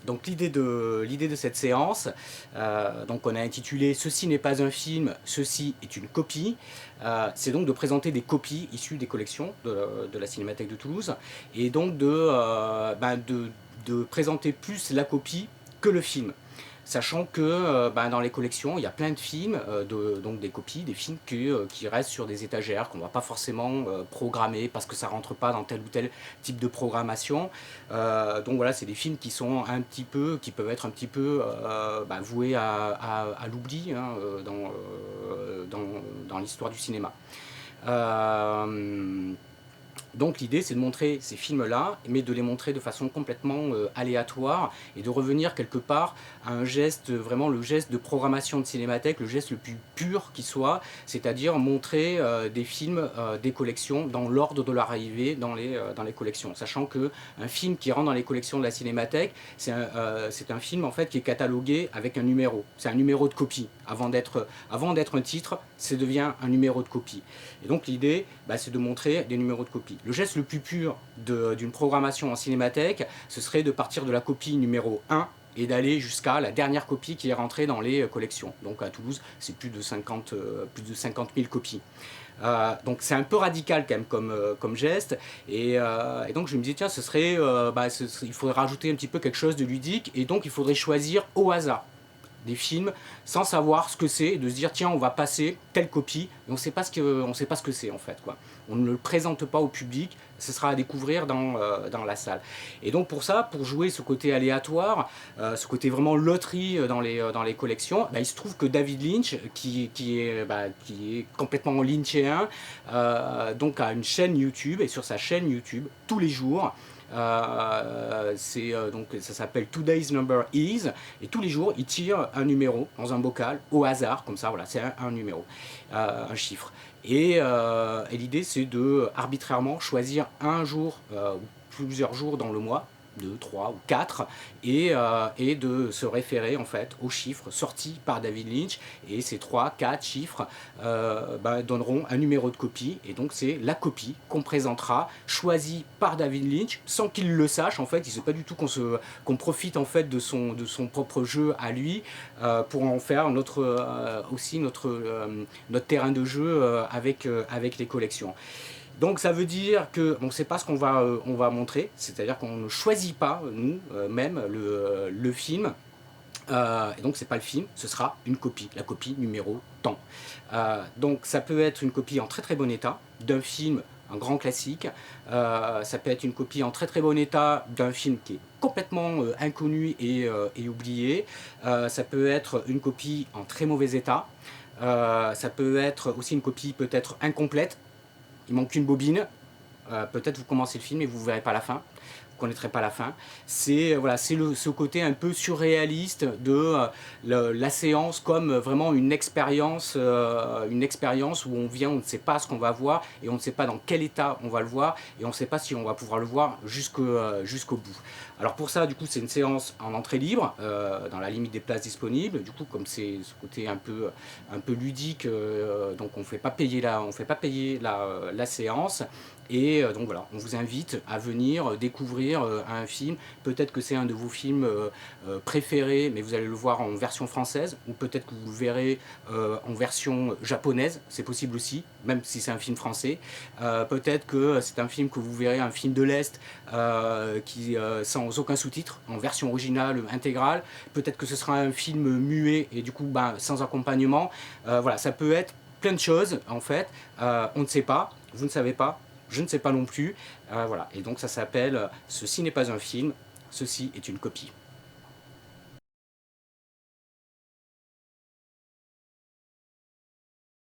Donc l'idée de cette séance, donc on a intitulé «Ceci n'est pas un film, ceci est une copie». C'est donc de présenter des copies issues des collections de la Cinémathèque de Toulouse et donc de présenter plus la copie que le film. Sachant que dans les collections, il y a plein de films, donc des copies, des films qui restent sur des étagères, qu'on ne va pas forcément programmer parce que ça ne rentre pas dans tel ou tel type de programmation. Donc voilà, c'est des films qui sont qui peuvent être un petit peu voués à l'oubli hein, dans l'histoire du cinéma. Donc l'idée c'est de montrer ces films-là, mais de les montrer de façon complètement aléatoire et de revenir quelque part à un geste, vraiment le geste de programmation de Cinémathèque, le geste le plus pur qui soit, c'est-à-dire montrer des films des collections dans l'ordre de leur arrivée dans les collections. Sachant qu'un film qui rentre dans les collections de la Cinémathèque, c'est un film en fait qui est catalogué avec un numéro. C'est un numéro de copie. Avant d'être un titre, ça devient un numéro de copie. Et donc l'idée, c'est de montrer des numéros de copie. Le geste le plus pur d'une programmation en cinémathèque, ce serait de partir de la copie numéro 1 et d'aller jusqu'à la dernière copie qui est rentrée dans les collections. Donc à Toulouse, c'est plus de 50 000 copies. Donc c'est un peu radical quand même comme geste et donc je me disais tiens il faudrait rajouter un petit peu quelque chose de ludique et donc il faudrait choisir au hasard des films sans savoir ce que c'est, de se dire tiens on va passer telle copie et on ne sait pas ce que c'est en fait quoi. On ne le présente pas au public, ce sera à découvrir dans la salle. Et donc pour ça, pour jouer ce côté aléatoire, ce côté vraiment loterie dans les collections, il se trouve que David Lynch, qui est complètement lynchéen, donc a une chaîne YouTube et sur sa chaîne YouTube, tous les jours, donc ça s'appelle Today's Number Is et tous les jours il tire un numéro dans un bocal au hasard comme ça, voilà, c'est un numéro, un chiffre et l'idée c'est de arbitrairement choisir un jour ou plusieurs jours dans le mois, 2, 3 ou 4 et de se référer en fait aux chiffres sortis par David Lynch et ces 3, 4 chiffres donneront un numéro de copie et donc c'est la copie qu'on présentera choisie par David Lynch sans qu'il le sache en fait. Il ne sait pas du tout qu'on profite en fait de son propre jeu à lui pour en faire aussi notre terrain de jeu avec les collections. Donc ça veut dire qu'on ne sait pas ce qu'on va montrer, c'est-à-dire qu'on ne choisit pas, nous-mêmes, le film. Et donc c'est pas le film, ce sera une copie, la copie numéro tant. Donc ça peut être une copie en très très bon état d'un film, un grand classique, ça peut être une copie en très très bon état d'un film qui est complètement inconnu et oublié, ça peut être une copie en très mauvais état, ça peut être aussi une copie peut-être incomplète. Il manque une bobine, peut-être vous commencez le film et vous ne verrez pas la fin, vous ne connaîtrez pas la fin. C'est ce côté un peu surréaliste de la séance comme vraiment une expérience où on vient, on ne sait pas ce qu'on va voir et on ne sait pas dans quel état on va le voir et on ne sait pas si on va pouvoir le voir jusqu'au bout. Alors pour ça, du coup, c'est une séance en entrée libre, dans la limite des places disponibles. Du coup, comme c'est ce côté un peu ludique, donc on ne fait pas payer la séance. Et donc voilà, on vous invite à venir découvrir un film. Peut-être que c'est un de vos films préférés, mais vous allez le voir en version française, ou peut-être que vous le verrez en version japonaise, c'est possible aussi, même si c'est un film français. Peut-être que c'est un film que vous verrez, un film de l'Est, sans aucun sous-titre, en version originale, intégrale. Peut-être que ce sera un film muet, et du coup sans accompagnement. Voilà, ça peut être plein de choses, en fait. On ne sait pas, vous ne savez pas, je ne sais pas non plus, voilà. Et donc ça s'appelle « Ceci n'est pas un film, ceci est une copie ».